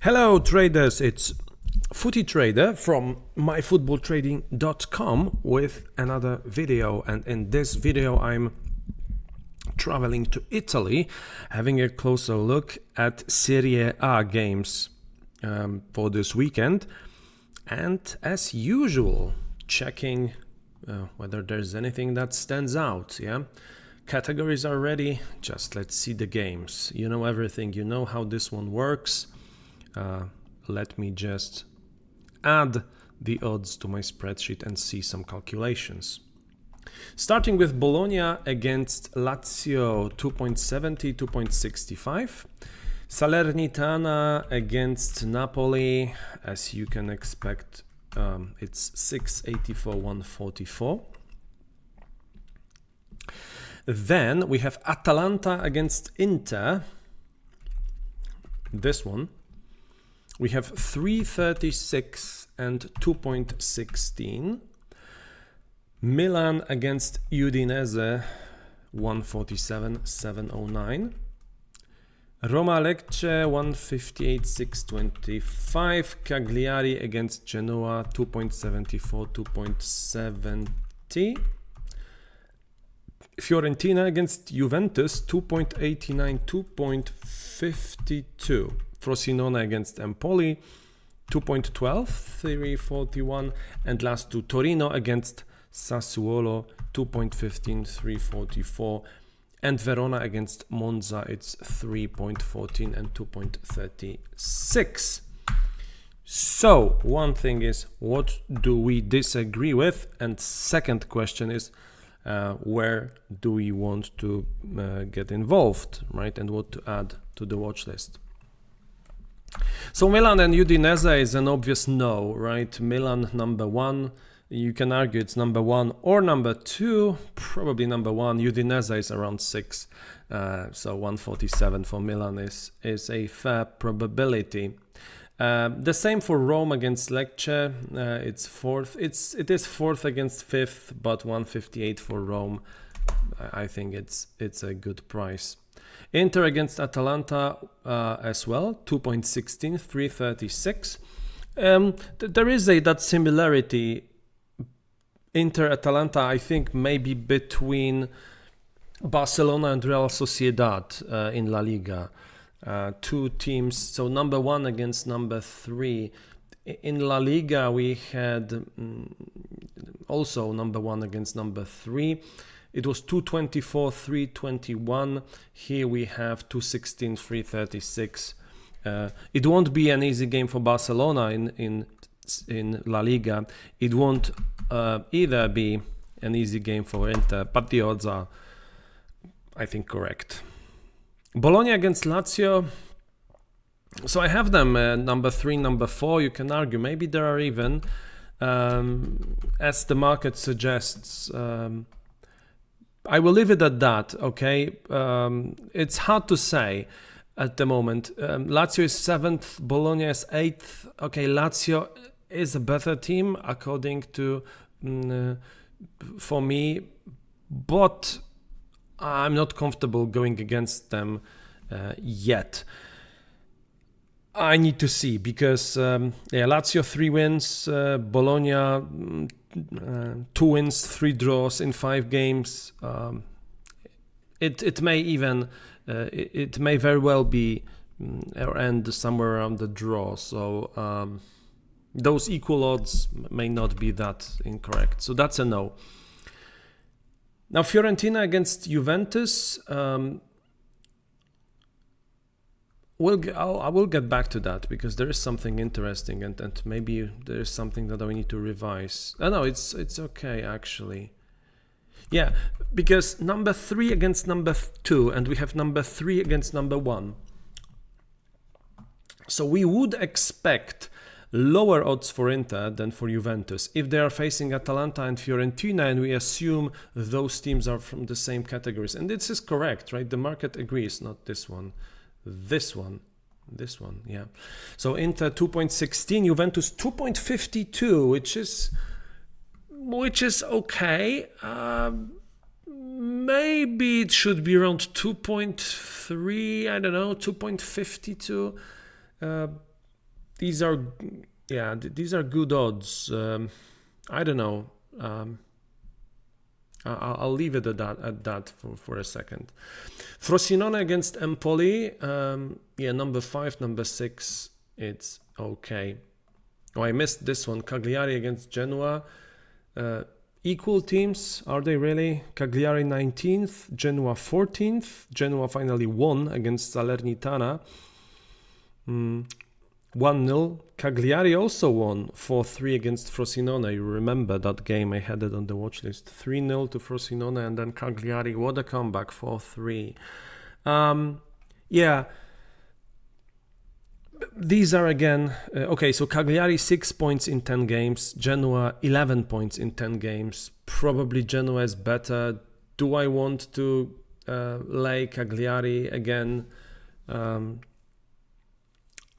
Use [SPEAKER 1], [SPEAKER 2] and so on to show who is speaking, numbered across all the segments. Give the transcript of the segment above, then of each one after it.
[SPEAKER 1] Hello traders, it's Footy Trader from myfootballtrading.com with another video, and in this video I'm traveling to Italy, having a closer look at Serie A games for this weekend, and as usual checking whether there's anything that stands out. Categories are ready, just let's see the games. You know everything, you know how this one works. Let me just add the odds to my spreadsheet and see some calculations. Starting with Bologna against Lazio, 2.70, 2.65. Salernitana against Napoli, as you can expect, it's 684, 144. Then we have Atalanta against Inter. This one. We have 336 and 2.16. Milan against Udinese, 147, 709. Roma Lecce, 158, 625. Cagliari against Genoa, 2.74, 2.70. Fiorentina against Juventus, 2.89, 2.52. Frosinone against Empoli, 2.12, 341. And last two, Torino against Sassuolo, 2.15, 344. And Verona against Monza, it's 3.14 and 2.36. So one thing is, what do we disagree with? And second question is, where do we want to get involved, right? And what to add to the watch list. So Milan and Udinese is an obvious no, right? Milan number one. You can argue it's number one or number two, probably number one. Udinese is around 6, so 147 for Milan is a fair probability. The same for Rome against Lecce. It's fourth. It is fourth against fifth, but 158 for Rome. I think it's a good price. Inter against Atalanta as well, 2.16, 336. There is that similarity. Inter-Atalanta, I think, maybe between Barcelona and Real Sociedad in La Liga. Two teams, so number one against number three. In La Liga, we had also number one against number three. It was 224, 321. Here we have 216, 336. It won't be an easy game for Barcelona in La Liga. It won't either be an easy game for Inter, but the odds are, I think, correct. Bologna against Lazio. So I have them number 3, number 4. You can argue maybe there are even, as the market suggests. I will leave it at that, okay? It's hard to say at the moment. Lazio is 7th, Bologna is 8th. Okay, Lazio is a better team according to, for me, but I'm not comfortable going against them yet. I need to see because Lazio 3 wins, Bologna 2 wins, 3 draws in 5 games. It may even it may very well be or end somewhere around the draw. So those equal odds may not be that incorrect. So that's a no. Now Fiorentina against Juventus. I will get back to that because there is something interesting and maybe there is something that I need to revise. No, it's okay actually. Yeah, because number 3 against number 2 and we have number 3 against number 1. So we would expect lower odds for Inter than for Juventus if they are facing Atalanta and Fiorentina, and we assume those teams are from the same categories. And this is correct, right? The market agrees, not this one. This one, yeah. So Inter 2.16, Juventus 2.52, which is okay. Maybe it should be around 2.3, I don't know, 2.52. these are these are good odds. I don't know. I'll leave it at that for a second. Frosinone against Empoli. Number 5, number 6. It's okay. Oh, I missed this one. Cagliari against Genoa. Equal teams, are they really? Cagliari 19th, Genoa 14th. Genoa finally won against Salernitana. 1-0. Cagliari also won 4-3 against Frosinone. You remember that game, I had it on the watch list. 3-0 to Frosinone, and then Cagliari, what a comeback, 4-3. These are again, okay, so Cagliari 6 points in 10 games, Genoa 11 points in 10 games. Probably Genoa is better. Do I want to lay Cagliari again?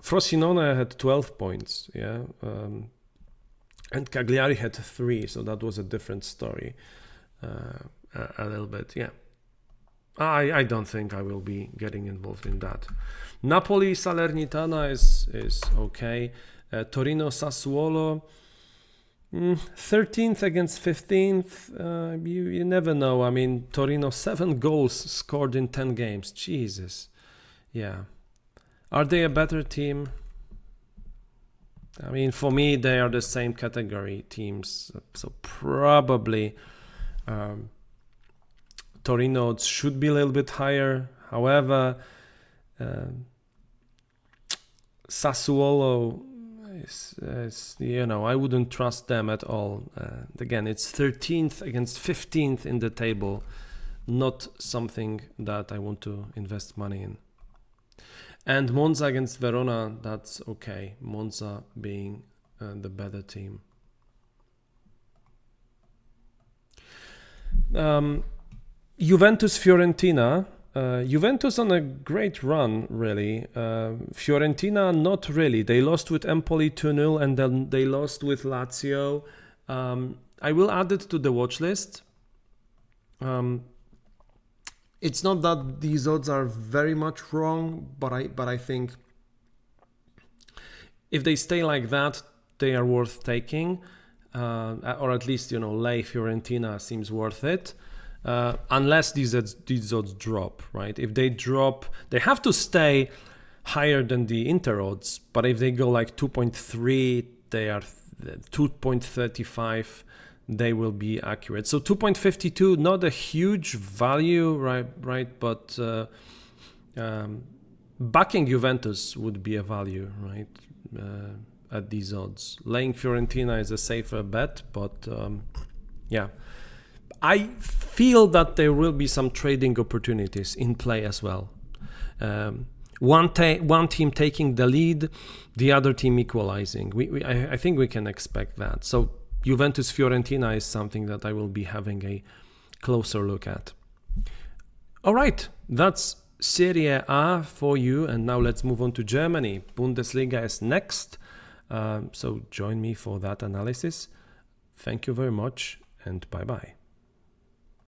[SPEAKER 1] Frosinone had 12 points, and Cagliari had 3, so that was a different story a little bit, I don't think I will be getting involved in that. Napoli Salernitana is okay. Torino Sassuolo 13th against 15th. You never know. I mean, Torino 7 goals scored in 10 games. Jesus. Yeah. Are they a better team? I mean, for me, they are the same category teams. So probably Torino should be a little bit higher. However, Sassuolo is I wouldn't trust them at all. Again, it's 13th against 15th in the table. Not something that I want to invest money in. And Monza against Verona, that's okay. Monza being the better team. Juventus Fiorentina. Juventus on a great run, really. Fiorentina, not really. They lost with Empoli 2-0, and then they lost with Lazio. I will add it to the watch list. It's not that these odds are very much wrong, but I think if they stay like that, they are worth taking, or at least lay Fiorentina seems worth it, unless these odds drop, right? If they drop, they have to stay higher than the Inter odds, but if they go like 2.3, they are 2.35. They will be accurate. So 2.52, not a huge value, right? But backing Juventus would be a value, right? At these odds. Laying Fiorentina is a safer bet, but I feel that there will be some trading opportunities in play as well. One team taking the lead, the other team equalizing. I think we can expect that. So Juventus Fiorentina is something that I will be having a closer look at. All right, that's Serie A for you, and now let's move on to Germany. Bundesliga is next, so join me for that analysis. Thank you very much, and bye-bye.